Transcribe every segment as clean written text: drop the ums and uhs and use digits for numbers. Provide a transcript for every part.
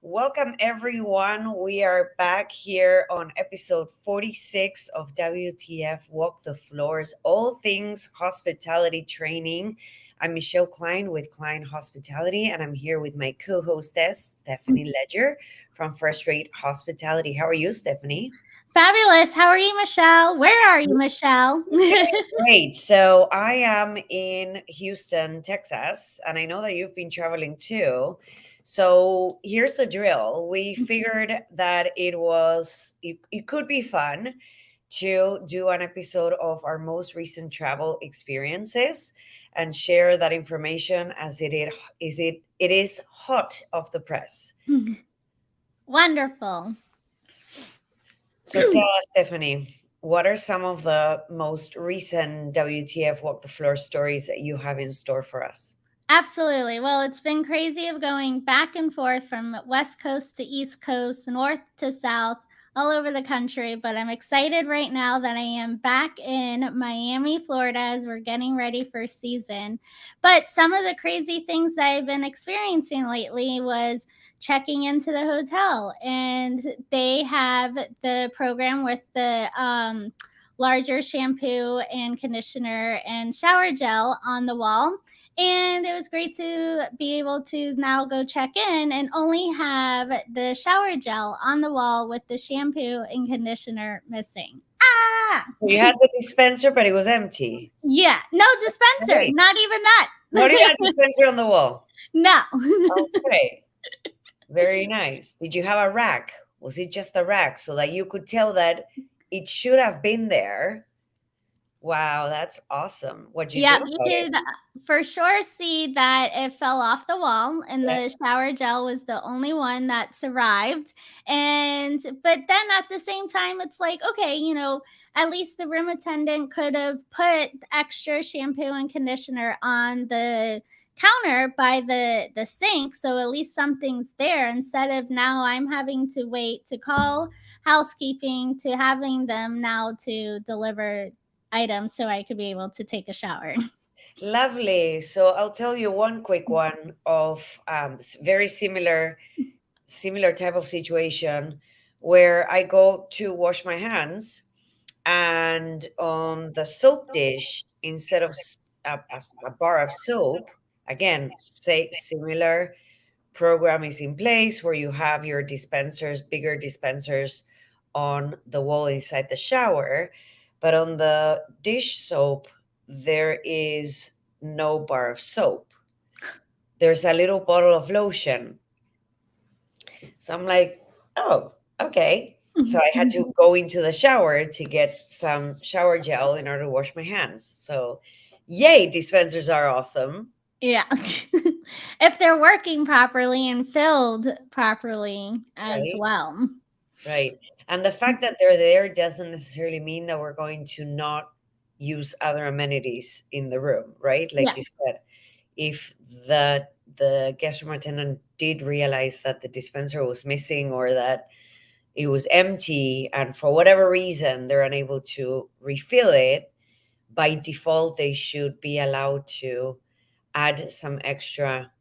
Welcome, everyone. We are back here on episode 46 of WTF Walk the Floors, all things hospitality training. I'm Michèle Kline with Kline Hospitality, and I'm here with my co hostess, Stephanie Leger from First Rate Hospitality. How are you, Stephanie? Fabulous. How are you, Michelle? Where are you, Michelle? Great. So I am in Houston, Texas, and I know that you've been traveling too. So here's the drill. We figured that it could be fun to do an episode of our most recent travel experiences and share that information as it is hot off the press. Wonderful. So tell us, Stephanie, what are some of the most recent WTF Walk the Floor stories that you have in store for us? Absolutely. Well, it's been crazy of going back and forth from West Coast to East Coast, North to South, all over the country. But I'm excited right now that I am back in Miami, Florida, as we're getting ready for season. But some of the crazy things that I've been experiencing lately was checking into the hotel, and they have the program with the larger shampoo and conditioner and shower gel on the wall. And it was great to be able to now go check in and only have the shower gel on the wall with the shampoo and conditioner missing. You had the dispenser, but it was empty. Yeah, no dispenser, Great. not even that. Not even a dispenser on the wall. No. Okay. Very nice. Did you have a rack? Was it just a rack so that you could tell that it should have been there? Wow, that's awesome. What'd you do? You could for sure see that it fell off the wall, and the shower gel was the only one that survived. But then at the same time, it's like, okay, at least the room attendant could have put extra shampoo and conditioner on the counter by the sink, so at least something's there, instead of now I'm having to wait to call housekeeping to having them now to deliver items so I could be able to take a shower. Lovely. So I'll tell you one quick one of very similar type of situation where I go to wash my hands, and on the soap dish, instead of a bar of soap, again, say similar program is in place where you have your dispensers, bigger dispensers on the wall inside the shower. But on the dish soap, there is no bar of soap. There's a little bottle of lotion. So I'm like, oh, okay. So I had to go into the shower to get some shower gel in order to wash my hands. So yay, dispensers are awesome. Yeah. If they're working properly and filled properly as well. Right. And the fact that they're there doesn't necessarily mean that we're going to not use other amenities in the room, right? Like you said, if the guest room attendant did realize that the dispenser was missing or that it was empty, and for whatever reason they're unable to refill it, by default they should be allowed to add some extra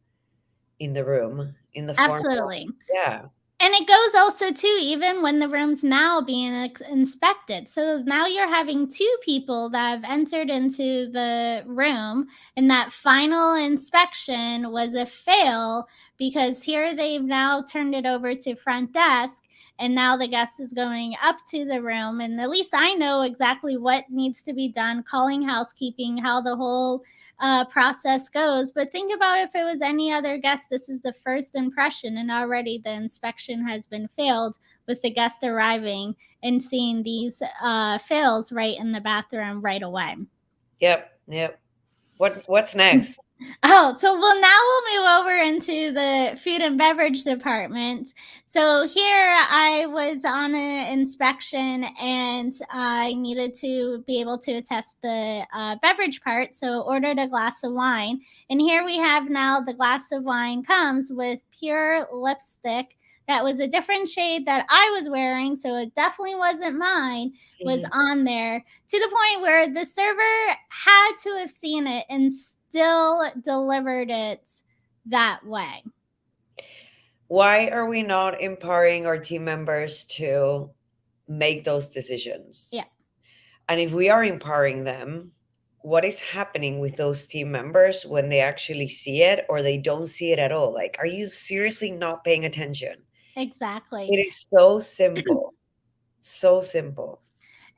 in the room in the form Absolutely. of, And it goes also too, even when the room's now being inspected. So now you're having two people that have entered into the room, and that final inspection was a fail because here they've now turned it over to front desk, and now the guest is going up to the room. And at least I know exactly what needs to be done, calling housekeeping, how the whole process goes. But think about if it was any other guest, this is the first impression, and already the inspection has been failed with the guest arriving and seeing these fails right in the bathroom right away. Yep. What's next? Oh, so well, now we'll move over into the food and beverage department. So here I was on an inspection and I needed to be able to attest the beverage part. So ordered a glass of wine. And here we have now the glass of wine comes with pure lipstick that was a different shade that I was wearing. So it definitely wasn't mine, was Mhm. on there to the point where the server had to have seen it and still delivered it that way. Why are we not empowering our team members to make those decisions? Yeah, And if we are empowering them, what is happening with those team members when they actually see it or they don't see it at all? Like, are you seriously not paying attention? exactly. It is so simple. So simple.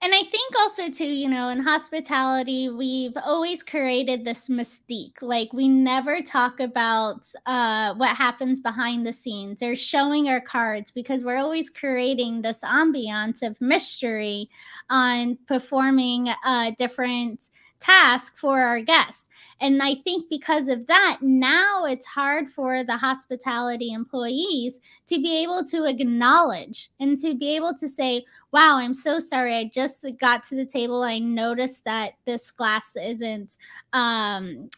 And I think also too, in hospitality, we've always created this mystique. Like we never talk about what happens behind the scenes or showing our cards because we're always creating this ambiance of mystery on performing different tasks for our guests. And I think because of that, now it's hard for the hospitality employees to be able to acknowledge and to be able to say, wow, I'm so sorry. I just got to the table. I noticed that this glass isn't sanitized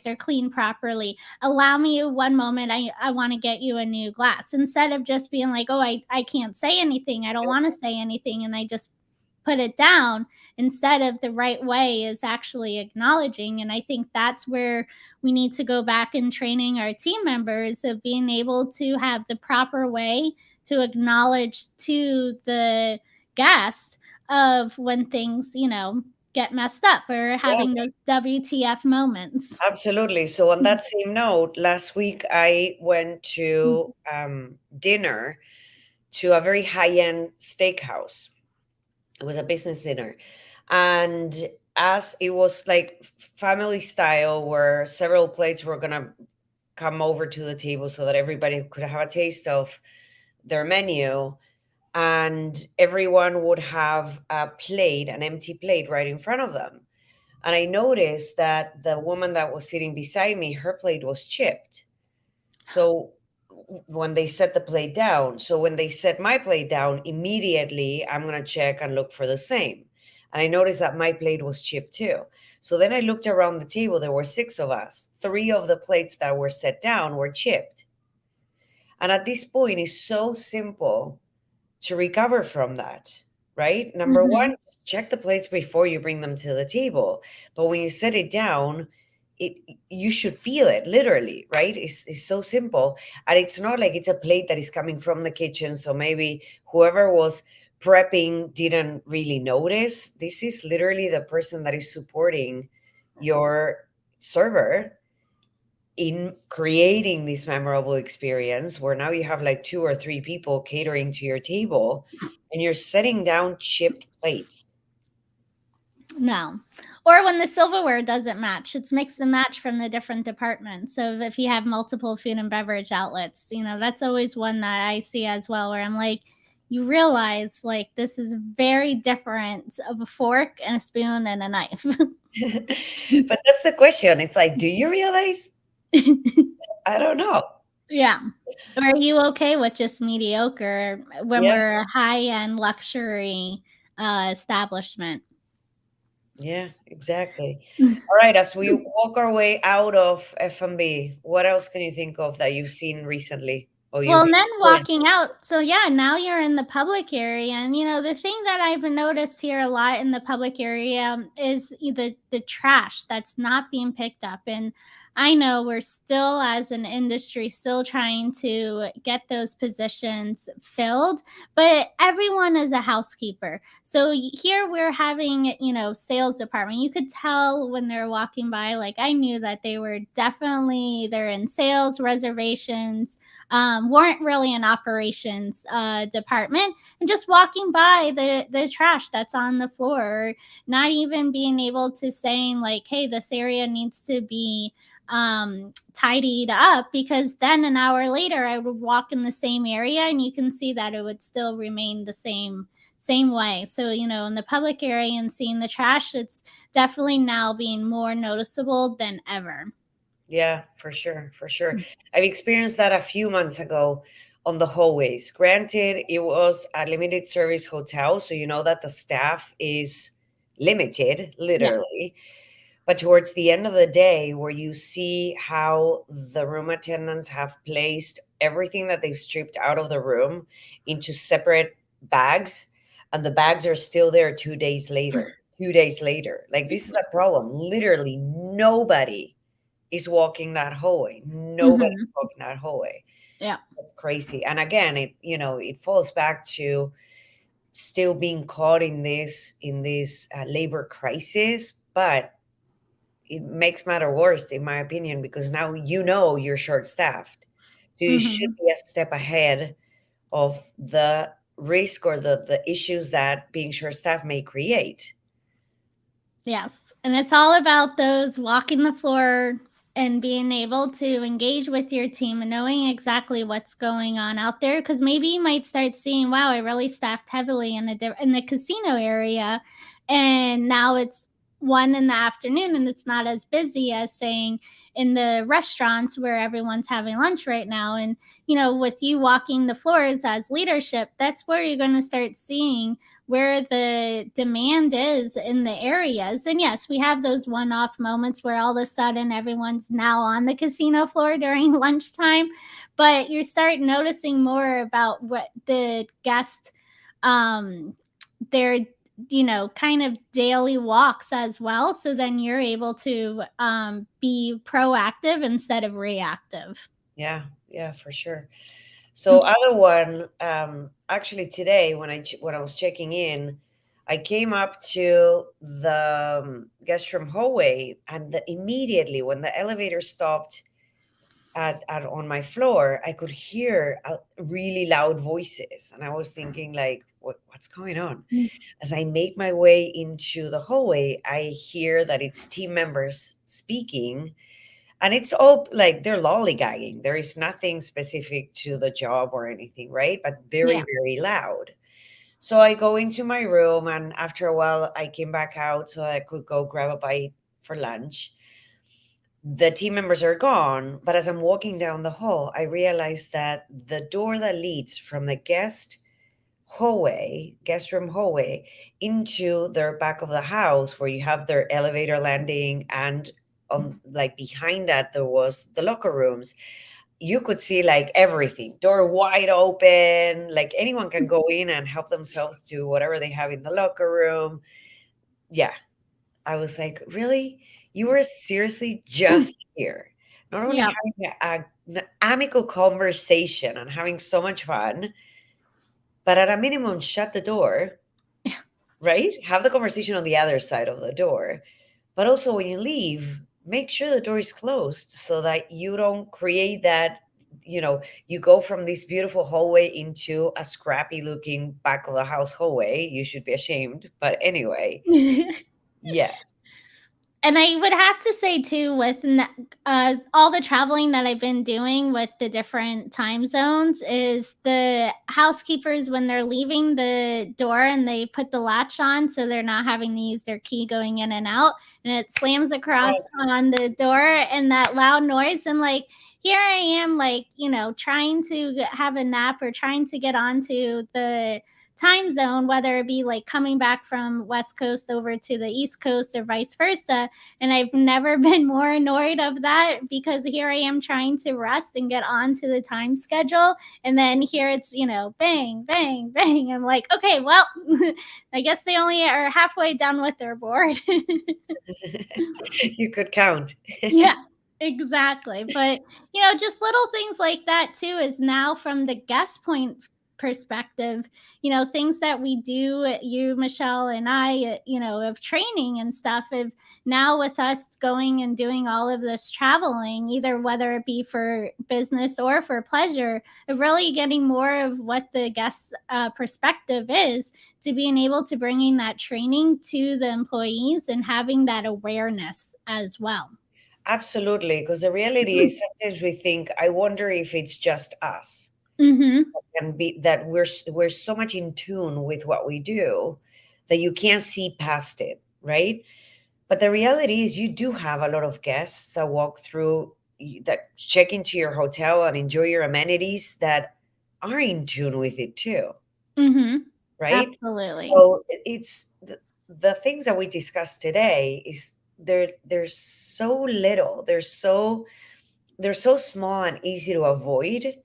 or cleaned properly. Allow me one moment. I want to get you a new glass. Instead of just being like, oh, I can't say anything. I don't want to say anything. And I just put it down instead of the right way is actually acknowledging. And I think that's where we need to go back and training our team members of being able to have the proper way to acknowledge to the guest of when things, get messed up or Yeah, having those WTF moments. absolutely. So, on that same note, last week I went to dinner to a very high end steakhouse. It was a business dinner. And as it was like family style, where several plates were going to come over to the table so that everybody could have a taste of their menu, and everyone would have a plate, an empty plate right in front of them. And I noticed that the woman that was sitting beside me, her plate was chipped. So when they set the plate down, so when they set my plate down, immediately I'm going to check and look for the same. And I noticed that my plate was chipped too. So then I looked around the table. There were six of us. Three of the plates that were set down were chipped. And at this point, it's so simple to recover from that, right? Number Mm-hmm. one, just check the plates before you bring them to the table. But when you set it down, it you should feel it literally, right? It's so simple. And it's not like it's a plate that is coming from the kitchen. So maybe whoever was prepping didn't really notice. This is literally the person that is supporting your server in creating this memorable experience where now you have like two or three people catering to your table and you're setting down chipped plates. No. Or when the silverware doesn't match, it's mix and match from the different departments. So if you have multiple food and beverage outlets, that's always one that I see as well, where I'm like, you realize like this is very different of a fork and a spoon and a knife. But that's the question. It's like, do you realize? I don't know. Yeah. Or are you okay with just mediocre when Yeah, we're a high end luxury establishment? yeah, exactly. All right, as we walk our way out of F&B, what else can you think of that you've seen recently or Well, you've and then experienced? walking out. So yeah, now you're in the public area, and the thing that I've noticed here a lot in the public area is the trash that's not being picked up. And I know we're still, as an industry, still trying to get those positions filled, but everyone is a housekeeper. So here we're having, sales department. You could tell when they're walking by. Like I knew that they were definitely they're in sales reservations, weren't really an operations department, and just walking by the trash that's on the floor, or not even being able to saying like, hey, this area needs to be tidied up, because then an hour later I would walk in the same area and you can see that it would still remain the same way. So, in the public area and seeing the trash, it's definitely now being more noticeable than ever. Yeah, for sure, for sure. I've experienced that a few months ago on the hallways. Granted, it was a limited service hotel, so you know that the staff is limited, Yeah. literally. But towards the end of the day, where you see how the room attendants have placed everything that they've stripped out of the room into separate bags, and the bags are still there 2 days later. 2 days later. Like, this is a problem. Literally, nobody is walking that hallway. Nobody's Hmm. walking that hallway. Yeah. That's crazy. And again, it falls back to still being caught in this labor crisis, but it makes matter worse, in my opinion, because now you're short staffed. So you should Hmm. be a step ahead of the risk or the issues that being short staffed may create. Yes. And it's all about those walking the floor and being able to engage with your team and knowing exactly what's going on out there. Because maybe you might start seeing, wow, I really staffed heavily in the casino area, and now it's 1 in the afternoon and it's not as busy as saying in the restaurants where everyone's having lunch right now. And with you walking the floors as leadership, that's where you're going to start seeing where the demand is in the areas. And yes, we have those one off moments where all of a sudden everyone's now on the casino floor during lunchtime, but you start noticing more about what the guest, um, their kind of daily walks as well. So then you're able to be proactive instead of reactive. Yeah, yeah, for sure. So other one, actually today when I was checking in, I came up to the guest room hallway, and immediately when the elevator stopped at on my floor, I could hear really loud voices, and I was thinking like, what's going on? As I make my way into the hallway, I hear that it's team members speaking, and it's all like they're lollygagging. There is nothing specific to the job or anything, right? But very, Yeah. very loud. So I go into my room, and after a while, I came back out so I could go grab a bite for lunch. The team members are gone, but as I'm walking down the hall, I realize that the door that leads from the guest room hallway, into their back of the house where you have their elevator landing, and like behind that there was the locker rooms. You could see like everything, door wide open, like anyone can go in and help themselves to whatever they have in the locker room. Yeah, I was like, really? You were seriously just here, not only Yeah. having an amicable conversation and having so much fun, but at a minimum, shut the door, right? Have the conversation on the other side of the door. But also, when you leave, make sure the door is closed so that you don't create that. You go from this beautiful hallway into a scrappy looking back of the house hallway. You should be ashamed. But anyway, yes. And I would have to say too, with all the traveling that I've been doing with the different time zones, is the housekeepers when they're leaving the door and they put the latch on, so they're not having to use their key going in and out, and it slams across Oh, on the door and that loud noise, and like here I am, like trying to have a nap or trying to get onto the time zone, whether it be like coming back from West Coast over to the East Coast or vice versa. And I've never been more annoyed of that, because here I am trying to rest and get onto the time schedule. And then here it's, bang, bang, bang. I'm like, okay, well, I guess they only are halfway done with their board. you could count. Yeah, exactly. But, just little things like that too is now from the guest point perspective, things that we do, you, Michelle, and I, of training and stuff, of now with us going and doing all of this traveling, either whether it be for business or for pleasure, of really getting more of what the guest perspective is, to being able to bringing that training to the employees and having that awareness as well. Absolutely. Because the reality is sometimes we think, I wonder if it's just us. Mhm. and be that we're so much in tune with what we do that you can't see past it, right? But the reality is you do have a lot of guests that walk through that check into your hotel and enjoy your amenities that are in tune with it too, Mhm. right? Absolutely. So it's the things that we discussed today is there's so little, they're so small and easy to avoid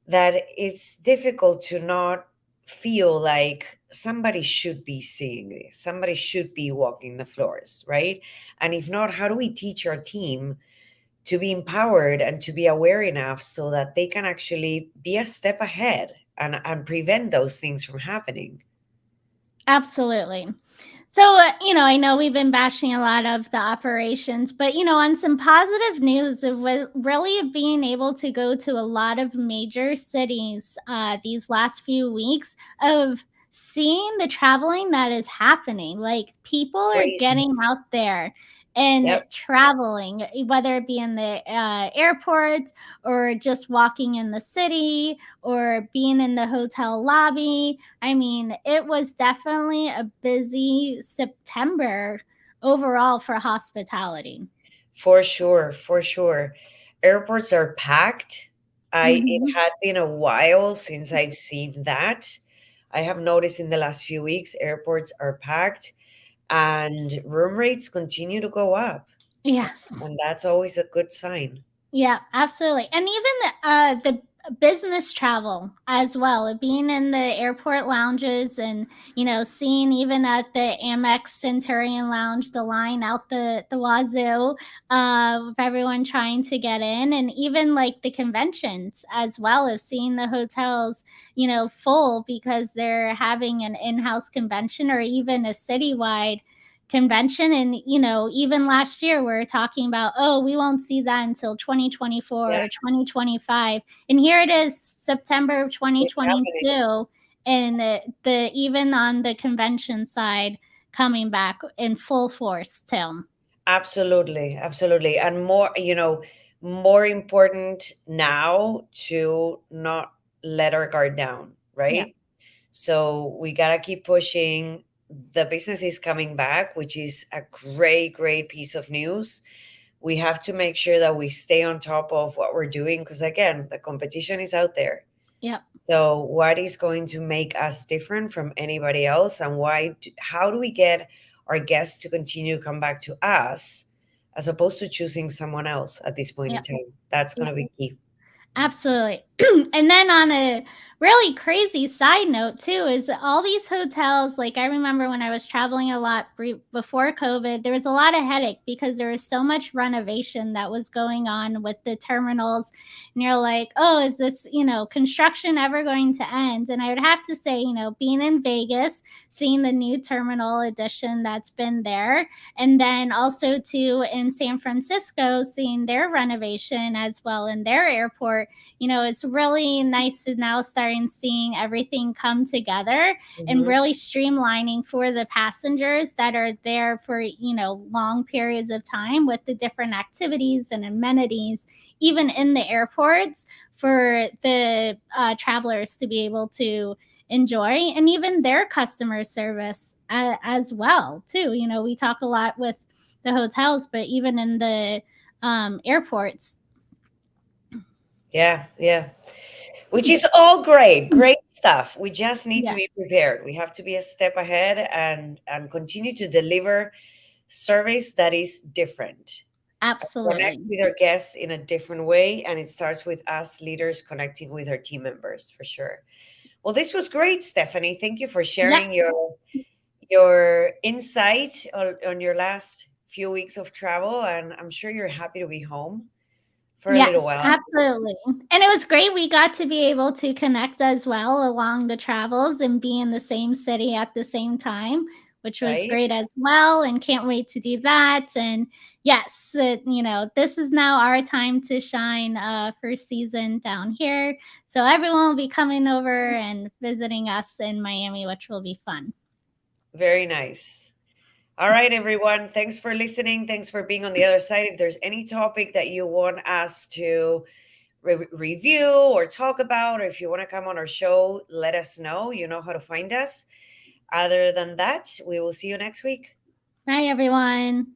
that it's difficult to not feel like somebody should be seeing this, somebody should be walking the floors, right? And if not, how do we teach our team to be empowered and to be aware enough so that they can actually be a step ahead and prevent those things from happening? Absolutely. So, I know we've been bashing a lot of the operations, but, on some positive news of really being able to go to a lot of major cities these last few weeks, of seeing the traveling that is happening. Like, people are Crazy. getting out there and Yep. traveling, whether it be in the airport, or just walking in the city, or being in the hotel lobby. I mean, it was definitely a busy September overall for hospitality. For sure, for sure. Airports are packed. It Mhm. had been a while since I've seen that. I have noticed in the last few weeks airports are packed and room rates continue to go up. Yes. And that's always a good sign. Yeah, absolutely. And even the business travel as well, being in the airport lounges, and seeing even at the Amex Centurion Lounge the line out the wazoo, of everyone trying to get in, and even like the conventions as well, of seeing the hotels full because they're having an in-house convention, or even a citywide convention. And even last year we were talking about, oh, we won't see that until Yeah, 2024 or 2025, and here it is, September of it's happening. 2022. And the even on the convention side, coming back in full force, Tim. Absolutely, absolutely. And more, more important now to not let our guard down, Yeah. right? So we got to keep pushing. The business is coming back, which is a great, great piece of news. We have to make sure that we stay on top of what we're doing because, again, the competition is out there. Yep. So, what is going to make us different from anybody else, and how do we get our guests to continue to come back to us as opposed to choosing someone else at this point in Yep. time? That's going Yep. to be key. Absolutely. And then on a really crazy side note too, is all these hotels. Like, I remember when I was traveling a lot before COVID, there was a lot of headache because there was so much renovation that was going on with the terminals. And you're like, oh, is this, construction ever going to end? And I would have to say, being in Vegas, seeing the new terminal addition that's been there, and then also too in San Francisco, seeing their renovation as well in their airport. It's really nice to now starting seeing everything come together, and Mhm. really streamlining for the passengers that are there for long periods of time, with the different activities and amenities even in the airports, for the travelers to be able to enjoy, and even their customer service as well too. We talk a lot with the hotels, but even in the airports. Yeah, yeah. Which is all great, great stuff. We just need to Yeah, be prepared. We have to be a step ahead and continue to deliver service that is different. Connect absolutely. with our guests in a different way, and it starts with us leaders connecting with our team members for sure. Well, this was great, Stephanie. Thank you for Yeah. sharing your insight on your last few weeks of travel, and I'm sure you're happy to be home for a little Yes, while, absolutely. And it was great. We got to be able to connect as well along the travels and be in the same city at the same time, which was right? great as well. And can't wait to do that. And yes, this is now our time to shine, first season down here. So everyone will be coming over and visiting us in Miami, which will be fun. Very nice. All right, everyone. Thanks for listening. Thanks for being on the other side. If there's any topic that you want us to review or talk about, or if you want to come on our show, let us know. You know how to find us. Other than that, we will see you next week. Bye, everyone.